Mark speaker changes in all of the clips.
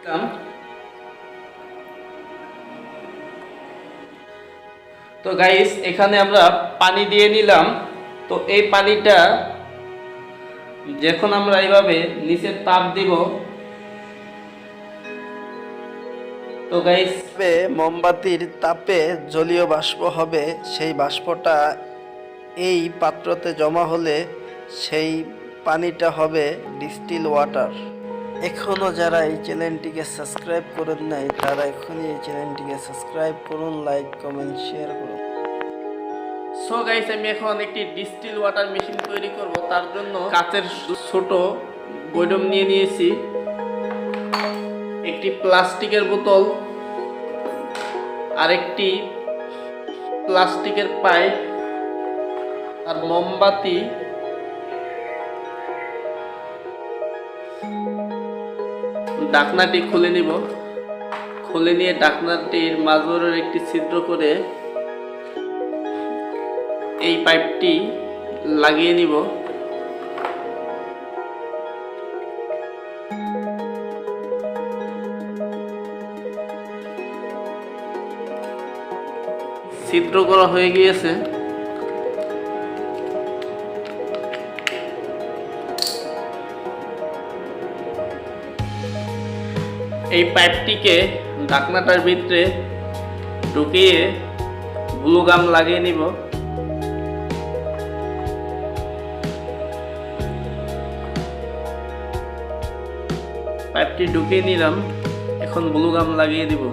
Speaker 1: তো গাইস এখানে আমরা পানি দিয়ে নিলাম। তো এই পানিটা যখন আমরা এইভাবে নিচে তাপ দিব, তো গাইস
Speaker 2: মোমবাতির তাপে জলীয় বাষ্প হবে। সেই বাষ্পটা এই পাত্রতে জমা হলে সেই পানিটা হবে ডিস্টিল ওয়াটার। এখনও যারা এই চ্যানেলটিকে সাবস্ক্রাইব করেন নাই তারা এখনই এই চ্যানেলটিকে সাবস্ক্রাইব করুন, লাইক কমেন্ট শেয়ার করুন।
Speaker 1: সো গাইস আমি এখন একটি ডিস্টিল ওয়াটার মেশিন তৈরি করব। তার জন্য কাচের ছোট বয়ম নিয়ে নিয়েছি, একটি প্লাস্টিকের বোতল, আরেকটি প্লাস্টিকের পাইপ আর মোমবাতি। ঢাকনাটি খুলে নিব। খুলে নিয়ে ঢাকনাটির মাঝবরাবর একটি ছিদ্র করে এই পাইপটি লাগিয়ে নিব। ছিদ্র করা হয়ে গিয়েছে। এই পাইপটিকে ঢাকনাটার ভিতরে ঢুকিয়ে গ্লু গাম লাগিয়ে নিব। পাইপটি ঢুকিয়ে নিলাম, এখন গ্লু গাম লাগিয়ে দিব।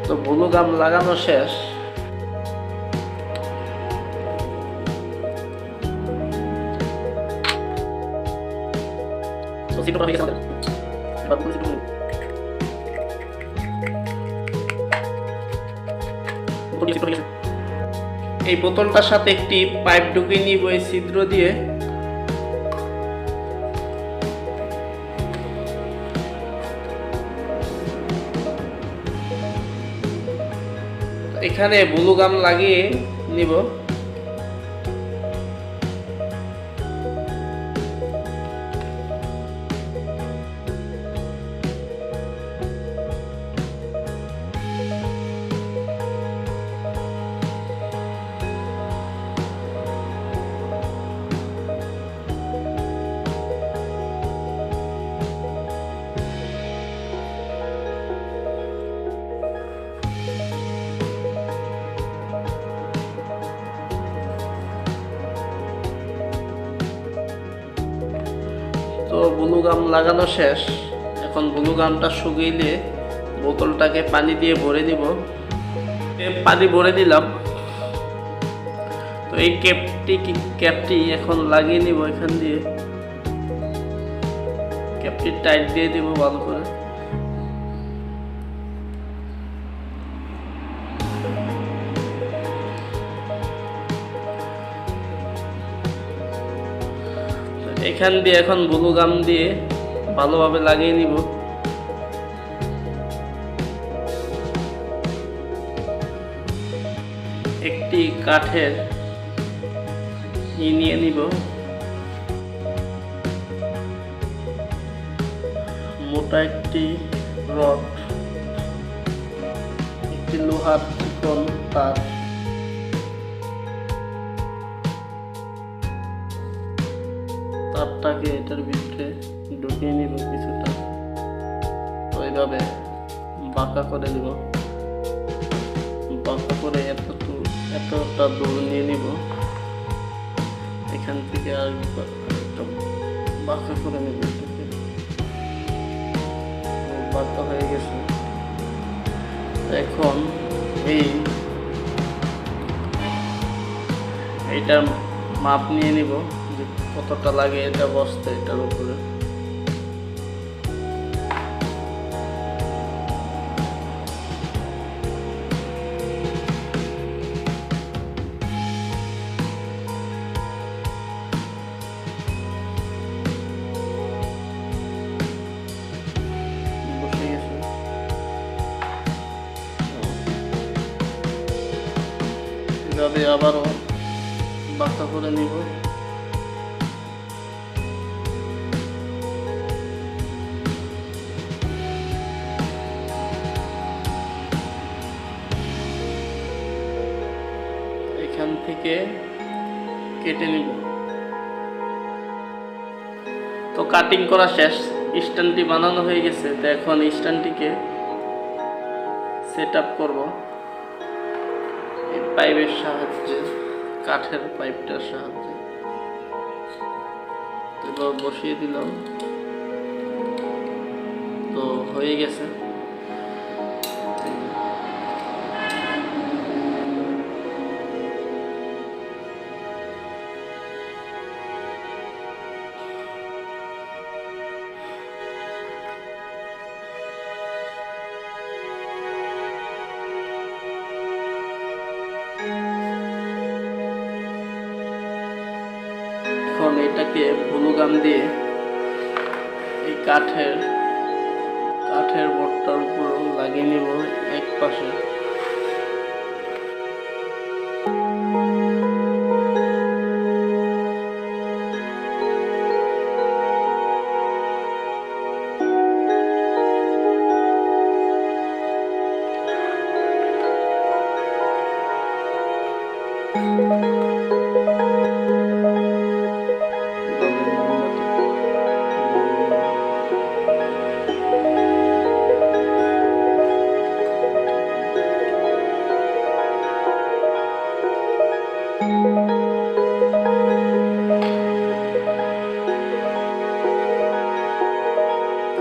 Speaker 1: তো গ্লু গাম লাগানো শেষ। এই বোতলটার সাথে একটি পাইপ ঢুকিয়ে নিব এই ছিদ্র দিয়ে। এখানে ব্লু গাম লাগিয়ে নিব। তো ব্লু গাম লাগানো শেষ। এখন ব্লু গামটা শুকিয়ে বোতলটাকে পানি দিয়ে ভরে নিব। পানি ভরে দিলাম। তো এই ক্যাপটি এখন লাগিয়ে নিব। এখান দিয়ে ক্যাপটি টাইট দিয়ে দিব ভালো করে। এখান দিয়ে এখন ব্লু গাম দিয়ে ভালোভাবে লাগিয়ে নিব। একটি কাঠের নিয়ে নিব, মোটা একটি রড, একটি লোহার চিকন তার, তারটাকে এটার ভিতরে ঢুকিয়ে নিব কিছুটা। ওইভাবে বাঁকা করে নিব। বাঁকা করে এতটা দূর নিয়ে নিব। এখান থেকে আর একটা বাঁকা করে নিব। বাঁকা হয়ে গেছে। এখন এইটার মাপ নিয়ে নিব যে কতটা লাগে এটা বসতে এটার উপরে। বসে গেছে। মাঝে আবারও বাঁকা করে নিব। এখান থেকে কেটে নিব। তো কাটিং করা শেষ, স্ট্যান্ডটি বানানো হয়ে গেছে। তো এখন স্ট্যান্ডটিকে সেট আপ করবো এই পাইপের সাহায্যে, কাঠের পাইপটার সাহায্যে। এবার বসিয়ে দিলাম, তো হয়ে গেছে। এখন এটাকে ব্লু গাম দিয়ে এই কাঠের বোর্ডটার উপর লাগিয়ে নিব এক পাশে।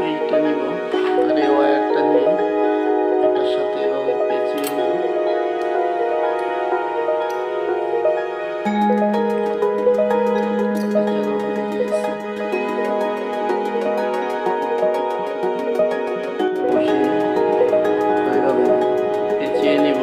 Speaker 1: এইটা নিব আর এই ওয়্যারটা নিয়ে এটার সাথে এভাবে পেঁচিয়ে নিব। পেঁচিয়ে নিব।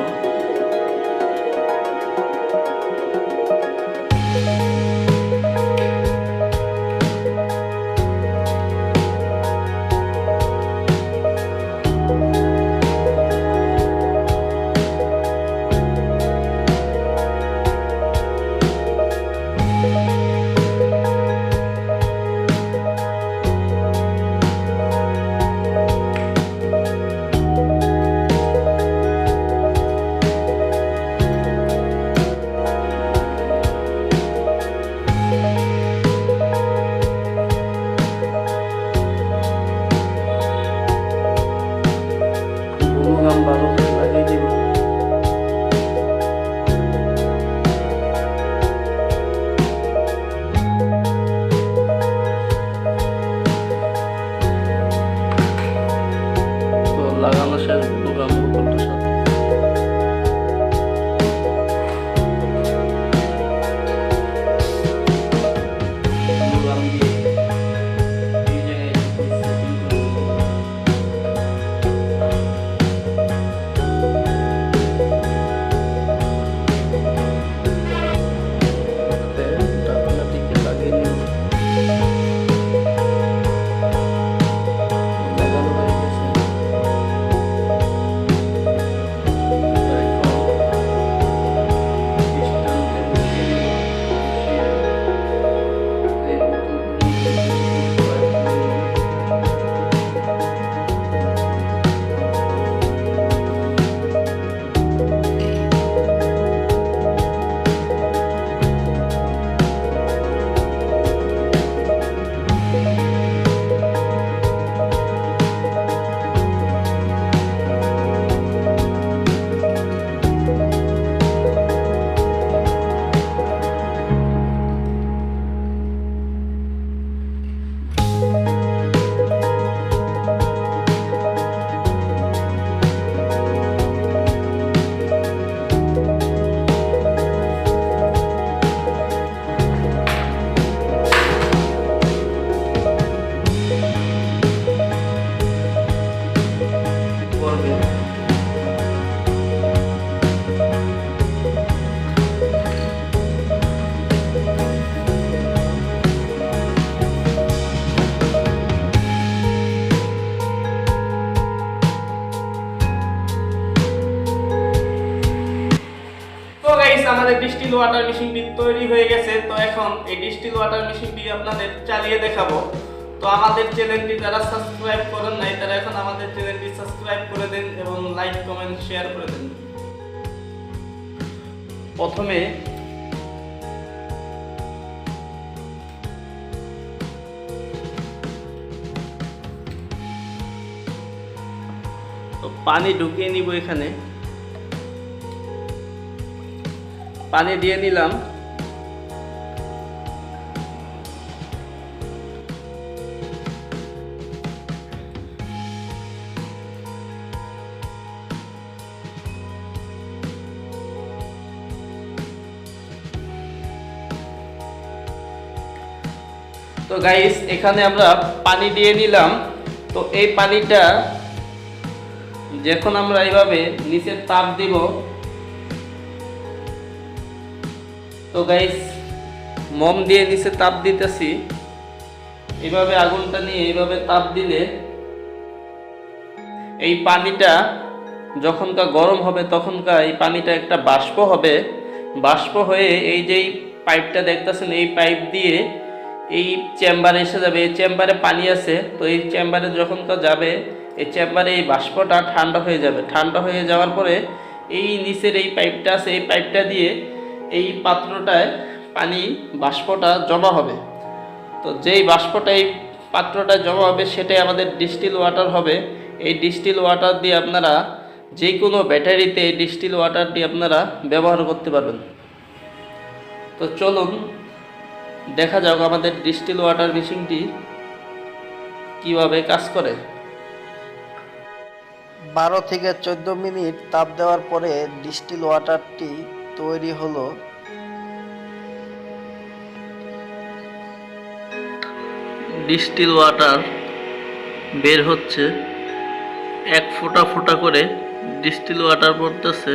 Speaker 1: ভালো করে লাগিয়ে দিব। তো লাগানো শেষ বোতলটার সাথে। ডিস্টিল ওয়াটার মেশিনটি তৈরি হয়ে গেছে। তো এখন এই ডিস্টিল ওয়াটার মেশিনটি আপনাদের চালিয়ে দেখাবো। তো আমাদের চ্যানেলটি যারা সাবস্ক্রাইব করেন নাই তারা এখন আমাদের চ্যানেলটি সাবস্ক্রাইব করে দেন এবং লাইক কমেন্ট শেয়ার করে দেন। প্রথমে তো পানি ঢুকিয়ে নিব, এখানে পানি দিয়ে নিলাম। তো গাইস এখানে আমরা পানি দিয়ে নিলাম। তো এই পানিটা যখন আমরা এইভাবে নিচে তাপ দিব, তো গাইস মোম দিয়ে নিচে তাপ দিতেছি। এইভাবে আগুনটা নিয়ে এইভাবে তাপ দিলে এই পানিটা যখনকার গরম হবে তখনকার এই পানিটা একটা বাষ্প হবে। বাষ্প হয়ে এই যে পাইপটা দেখতেছেন, এই পাইপ দিয়ে এই চেম্বারে এসে যাবে। এই চেম্বারে পানি আছে, তো এই চেম্বারে যখনকার যাবে এই চেম্বারে এই বাষ্পটা ঠান্ডা হয়ে যাবে। ঠান্ডা হয়ে যাওয়ার পরে এই নিচের এই পাইপটা আছে, এই পাইপটা দিয়ে এই পাত্রটায় পানি বাষ্পটা জমা হবে। তো যেই বাষ্পটা এই পাত্রটায় জমা হবে সেটাই আমাদের ডিস্টিল ওয়াটার হবে। এই ডিস্টিল ওয়াটার দিয়ে আপনারা যে কোনো ব্যাটারিতে এই ডিস্টিল ওয়াটার দিয়ে আপনারা ব্যবহার করতে পারবেন। তো চলুন দেখা যাক আমাদের ডিস্টিল ওয়াটার মেশিনটি কিভাবে কাজ করে।
Speaker 2: 12 থেকে 14 মিনিট তাপ দেওয়ার পরে ডিস্টিল ওয়াটারটি তৈরি হলো।
Speaker 1: ডিস্টিল ওয়াটার বের হচ্ছে, এক ফোঁটা ফোঁটা করে ডিস্টিল ওয়াটার পড়তেছে।